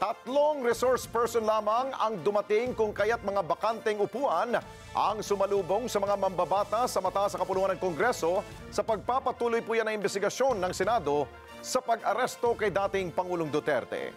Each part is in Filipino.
Tatlong resource person lamang ang dumating kung kaya't mga bakanteng upuan ang sumalubong sa mga mambabata sa mataas na kapulungan ng Kongreso sa pagpapatuloy po yan ng investigasyon ng Senado sa pag-aresto kay dating Pangulong Duterte.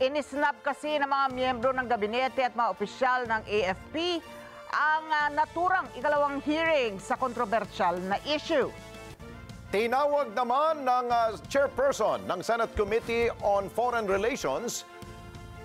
Inisnab kasi ng mga miyembro ng gabinete at mga opisyal ng AFP ang naturang ikalawang hearing sa kontrobersyal na issue. Tinawag naman ng chairperson ng Senate Committee on Foreign Relations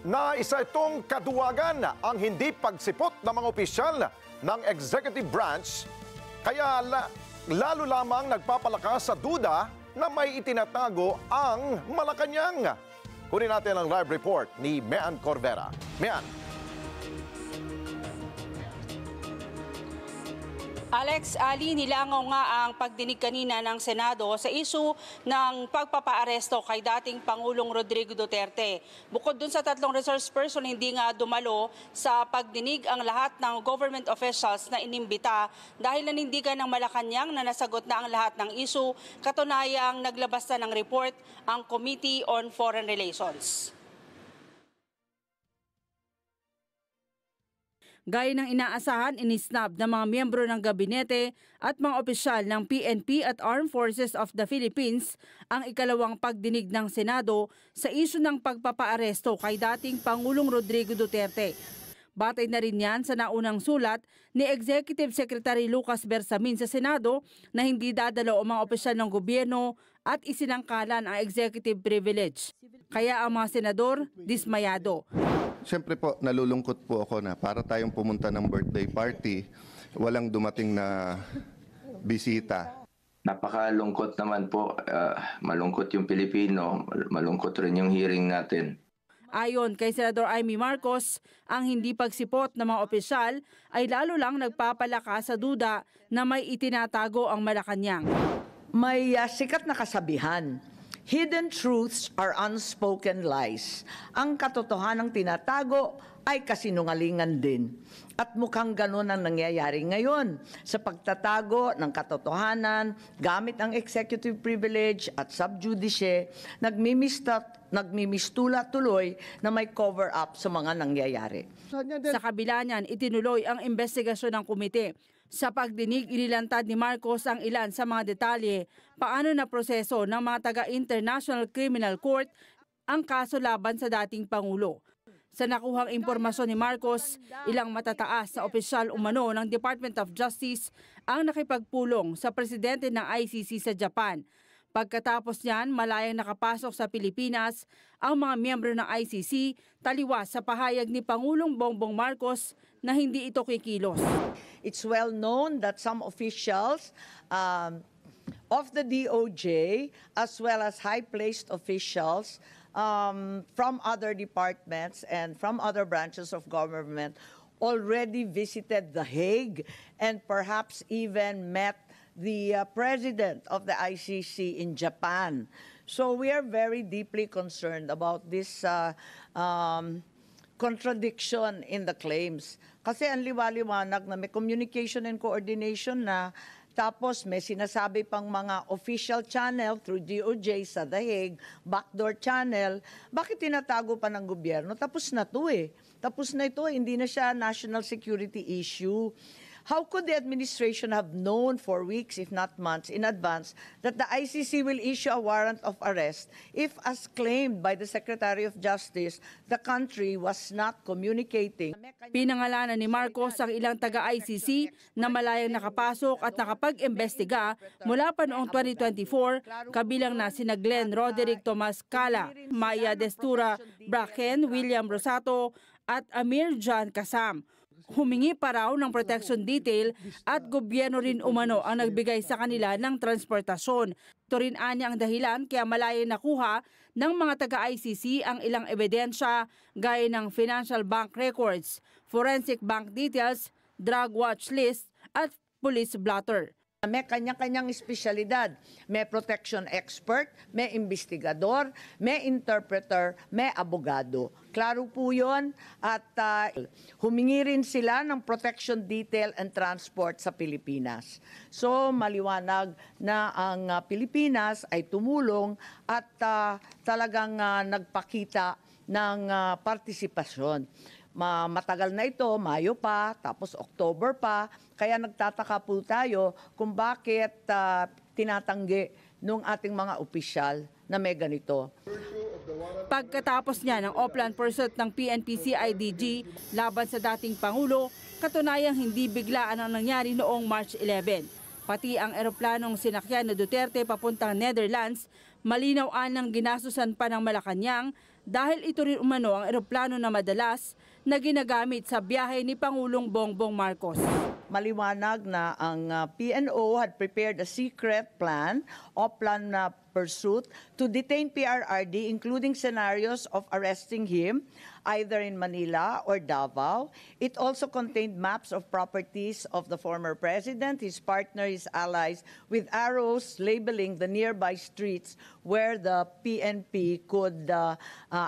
na isa itong kaduwagan ang hindi pagsipot ng mga opisyal ng executive branch, kaya lalo lamang nagpapalakas sa duda na may itinatago ang Malacanang. Kunin natin ang live report ni Mean Corvera. Mean. Alex, Ali, nilangaw nga ang pagdinig kanina ng Senado sa isu ng pagpapaaresto kay dating Pangulong Rodrigo Duterte. Bukod dun sa tatlong resource person, hindi nga dumalo sa pagdinig ang lahat ng government officials na inimbita dahil nanindigan ng Malacanang na nasagot na ang lahat ng isu, katunayang naglabas na ng report ang Committee on Foreign Relations. Gaya ng inaasahan, inisnab ng mga miyembro ng gabinete at mga opisyal ng PNP at Armed Forces of the Philippines ang ikalawang pagdinig ng Senado sa isyu ng pagpapaaresto kay dating Pangulong Rodrigo Duterte. Batay na rin yan sa naunang sulat ni Executive Secretary Lucas Bersamin sa Senado na hindi dadalo ang mga opisyal ng gobyerno at isinangkalan ang executive privilege. Kaya ang mga senador dismayado. Siyempre po, nalulungkot po ako na para tayong pumunta ng birthday party, walang dumating na bisita. Napakalungkot naman po. Malungkot yung Pilipino, malungkot rin yung hearing natin. Ayon kay Senador Amy Marcos, ang hindi pagsipot ng mga opisyal ay lalo lang nagpapalakas sa duda na may itinatago ang Malacanang. May sikat na kasabihan. Hidden truths are unspoken lies. Ang katotohanang tinatago ay kasinungalingan din. At mukhang ganun ang nangyayari ngayon sa pagtatago ng katotohanan gamit ang executive privilege at sub judice, nagmimistula tuloy na may cover-up sa mga nangyayari. Sa kabila niyan, itinuloy ang investigasyon ng komite. Sa pagdinig, inilantad ni Marcos ang ilan sa mga detalye paano na proseso ng mga taga-International Criminal Court ang kaso laban sa dating Pangulo. Sa nakuhang impormasyon ni Marcos, ilang matataas sa opisyal umano ng Department of Justice ang nakipagpulong sa presidente ng ICC sa Japan. Pagkatapos niyan, malayang nakapasok sa Pilipinas ang mga miyembro ng ICC taliwas sa pahayag ni Pangulong Bongbong Marcos na hindi ito kikilos. It's well known that some officials of the DOJ as well as high-placed officials from other departments and from other branches of government already visited The Hague and perhaps even met the president of the ICC in Japan. So we are very deeply concerned about this contradiction in the claims. Kasi ang liwaliwanag na may communication and coordination na, tapos may sinasabi pang mga official channel through DOJ sa The Hague, backdoor channel, bakit tinatago pa ng gobyerno? Tapos na to eh. Tapos na ito, hindi na siya national security issue. How could the administration have known for weeks, if not months, in advance that the ICC will issue a warrant of arrest if, as claimed by the Secretary of Justice, the country was not communicating? Pinangalanan ni Marcos ang ilang taga-ICC na malayang nakapasok at nakapag-imbestiga mula pa noong 2024, kabilang na sina Glenn Roderick Tomas Cala, Maya Destura, Bracken, William Rosato at Amir John Kasam. Humingi pa raw ng protection detail at gobyerno rin umano ang nagbigay sa kanila ng transportasyon. Ito rin anya ang dahilan kaya malaya nakuha ng mga taga-ICC ang ilang ebidensya gaya ng financial bank records, forensic bank details, drug watch list at police blotter. May kanya-kanyang espesyalidad. May protection expert, may investigador, may interpreter, may abogado. Klaro po yun at humingi rin sila ng protection detail and transport sa Pilipinas. So maliwanag na ang Pilipinas ay tumulong at talagang nagpakita ng partisipasyon. Matagal na ito, Mayo pa, tapos October pa, kaya nagtataka po tayo kung bakit tinatanggi nung ating mga opisyal na may ganito. Pagkatapos niya ng Oplan pursuit ng PNP-CIDG laban sa dating Pangulo, katunayang hindi biglaan ang nangyari noong March 11. Pati ang eroplanong sinakyan na Duterte papuntang Netherlands, malinaw ng ginastusan pa ng Malacanang dahil ito rin umano ang eroplano na madalas na ginagamit sa biyahe ni Pangulong Bongbong Marcos. Maliwanag na ang PNO had prepared a secret plan, Oplan pursuit, to detain PRRD, including scenarios of arresting him either in Manila or Davao. It also contained maps of properties of the former president, his partner, his allies, with arrows labeling the nearby streets where the PNP could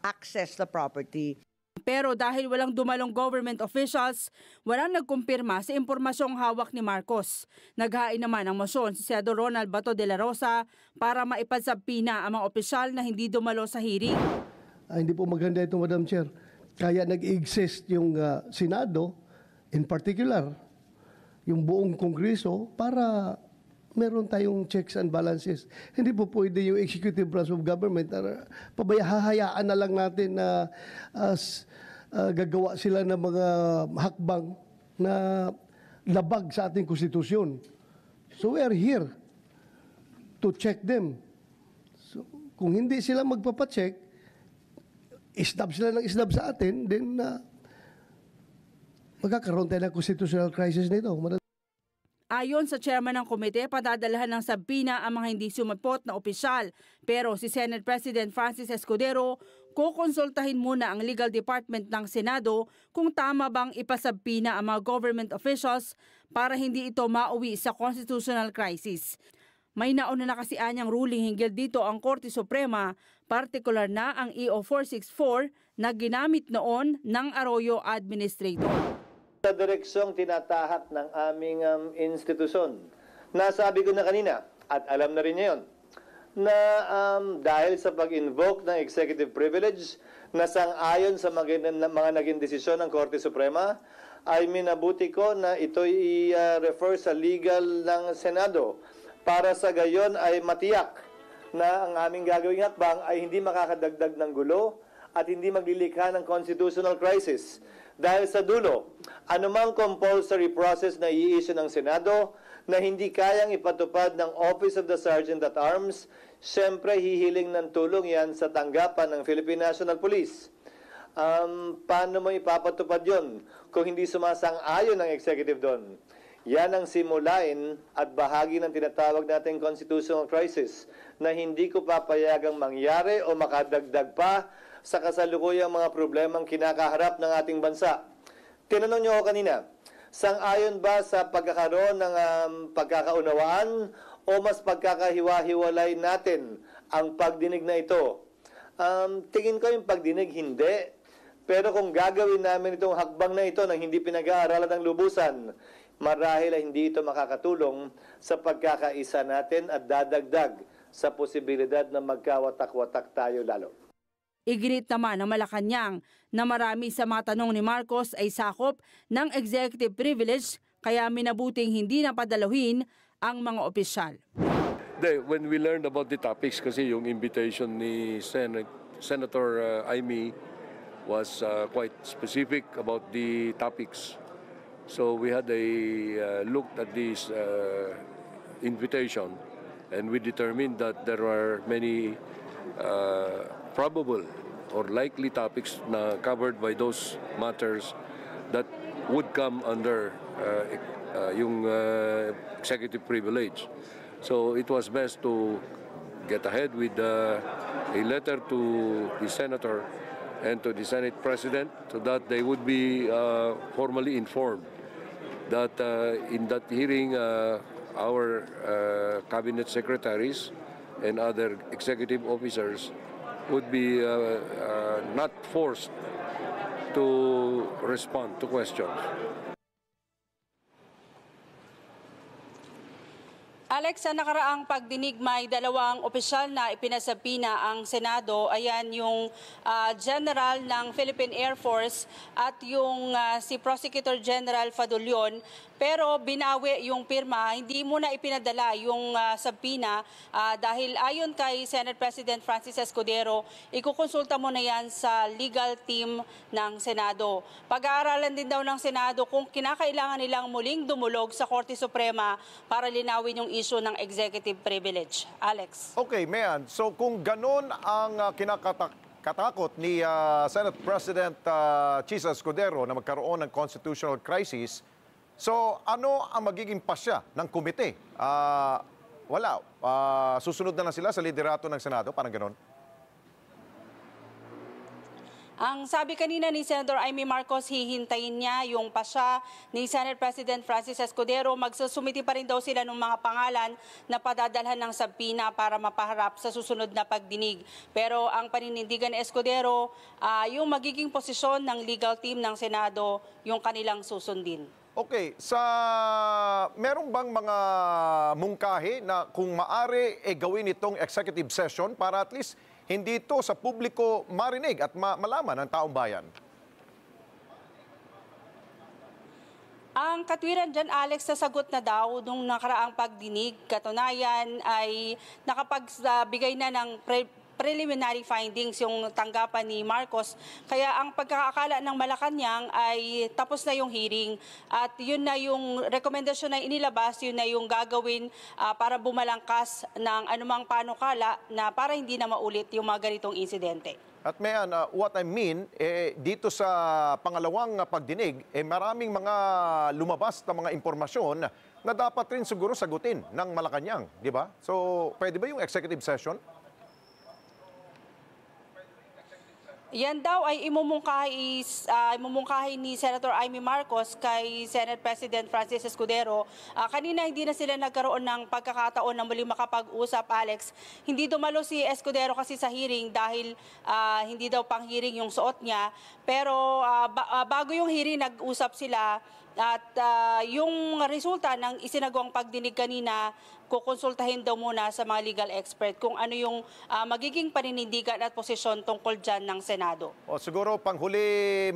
access the property. Pero dahil walang dumalong government officials, walang nagkumpirma sa impormasyong hawak ni Marcos. Naghain naman ang motion si Senador Ronald Bato de la Rosa para maipagsabina ang mga opisyal na hindi dumalo sa hearing. Hindi po maganda ito, Madam Chair. Kaya nag-exist yung Senado, in particular, yung buong Kongreso, para meron tayong checks and balances. Hindi po pwede yung executive branch of government, hahayaan na lang natin na gagawa sila ng mga hakbang na labag sa ating konstitusyon. So we are here to check them. So, kung hindi sila magpapacheck, isnab sila ng isnab sa atin, then magkakaroon tayo ng constitutional crisis nito. Ayon sa chairman ng komite, padadalahan ng sabina ang mga hindi sumipot na opisyal. Pero si Senate President Francis Escudero, kukonsultahin muna ang legal department ng Senado kung tama bang ipasabina ang mga government officials para hindi ito mauwi sa constitutional crisis. May nauna na kasi anyang ruling hinggil dito ang Korte Suprema, partikular na ang EO 464 na ginamit noon ng Arroyo Administrator. Sa direksyong tinatahak ng aming institusyon. Nasabi ko na kanina, at alam na rin niya yun, na dahil sa pag-invoke ng executive privilege na sang-ayon sa mga naging desisyon ng Korte Suprema, ay minabuti ko na ito i-refer sa legal ng Senado para sa gayon ay matiyak na ang aming gagawing hakbang ay hindi makakadagdag ng gulo at hindi maglilikha ng constitutional crisis. Dahil sa dulo, anumang compulsory process na i-issue ng Senado na hindi kayang ipatupad ng Office of the Sergeant at Arms, siyempre hihiling ng tulong yan sa tanggapan ng Philippine National Police. Paano mo ipapatupad yon kung hindi sumasang-ayon ng executive doon? Yan ang simulain at bahagi ng tinatawag nating constitutional crisis na hindi ko papayagang mangyari o makadagdag pa sa kasalukuyang mga problemang kinakaharap ng ating bansa. Tinanong niyo ako kanina, sang-ayon ba sa pagkakaroon ng pagkakaunawaan o mas pagkakahiwa-hiwalay natin ang pagdinig na ito? Tingin ko yung pagdinig hindi. Pero kung gagawin namin itong hakbang na ito nang hindi pinag-aaralan ng lubusan, marahil ay hindi ito makakatulong sa pagkakaisa natin at dadagdag sa posibilidad na magkawatak-watak tayo lalo. Iginit naman ng Malacanang na marami sa mga tanong ni Marcos ay sakop ng executive privilege kaya minabuting hindi napadaluhin ang mga opisyal. When we learned about the topics, kasi yung invitation ni Senator Amy was quite specific about the topics. So we had a look at this invitation and we determined that there are many probable or likely topics na covered by those matters that would come under yung executive privilege. So it was best to get ahead with a letter to the senator and to the Senate President so that they would be formally informed that in that hearing our cabinet secretaries and other executive officers would be not forced to respond to questions. Alex, sa nakaraang pagdinig may dalawang opisyal na ipinasabina ang Senado. Ayan yung General ng Philippine Air Force at yung si Prosecutor General Fadulion. Pero binawi yung pirma, hindi muna ipinadala yung sabina dahil ayon kay Senate President Francis Escudero, ikukonsulta muna yan sa legal team ng Senado. Pag-aaralan din daw ng Senado kung kinakailangan nilang muling dumulog sa Korte Suprema para linawin yung issue ng executive privilege. Alex. Okay, Mayan. So kung ganon ang kinakatakot ni Senate President Chis Escudero na magkaroon ng constitutional crisis, so ano ang magiging pasya ng komite? Wala. Susunod na lang sila sa liderato ng Senado, parang ganon? Ang sabi kanina ni Senator Amy Marcos, hihintayin niya yung pasya ni Senate President Francis Escudero. Magsusumiti pa rin daw sila ng mga pangalan na padadalhan ng sabina para mapaharap sa susunod na pagdinig. Pero ang paninindigan ni Escudero, yung magiging posisyon ng legal team ng Senado, yung kanilang susundin. Okay, meron bang mga mungkahi na kung maaari gawin itong executive session para at least hindi ito sa publiko marinig at malaman ng taong bayan? Ang katwiran dyan, Alex, sasagot na daw nung nakaraang pagdinig. Katunayan ay nakapagbigay na ng preliminary findings yung tanggapan ni Marcos. Kaya ang pagkakaakala ng Malacanang ay tapos na yung hearing at yun na yung rekomendasyon na inilabas, yun na yung gagawin para bumalangkas ng anumang panukala na para hindi na maulit yung mga ganitong insidente. At Mayan, what I mean, dito sa pangalawang pagdinig, maraming mga lumabas na mga impormasyon na dapat rin siguro sagutin ng Malacanang, di ba? So, pwede ba yung executive session? Yan daw ay imumungkahi ni Senator Amy Marcos kay Senate President Francis Escudero. Kanina hindi na sila nagkaroon ng pagkakataon na muli makapag-usap, Alex. Hindi dumalo si Escudero kasi sa hearing dahil hindi daw pang hearing yung suot niya. Pero bago yung hearing, nag-usap sila at yung resulta ng isinagawang pagdinig kanina, kukonsultahin daw muna sa mga legal expert kung ano yung magiging paninindigan at posisyon tungkol dyan ng Senado. O siguro panghuli,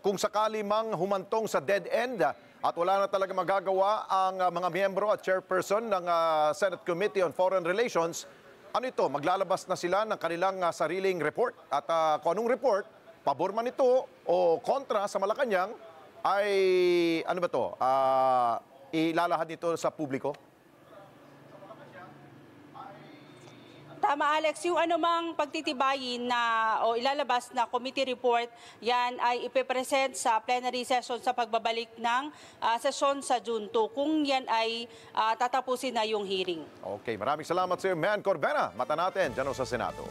kung sakali mang humantong sa dead end at wala na talaga magagawa ang mga miyembro at chairperson ng Senate Committee on Foreign Relations, ano ito, maglalabas na sila ng kanilang sariling report. At kung anong report, pabor man ito o kontra sa Malacanang, ay ano ba ito, ilalahad nito sa publiko? Tama, Alex, yung anumang pagtitibayin na o ilalabas na committee report, yan ay ipipresent sa plenary session sa pagbabalik ng session sa June 2 kung yan ay tatapusin na yung hearing. Okay, maraming salamat sa iyo, Mayan Corbera. Mata natin dyan sa Senado.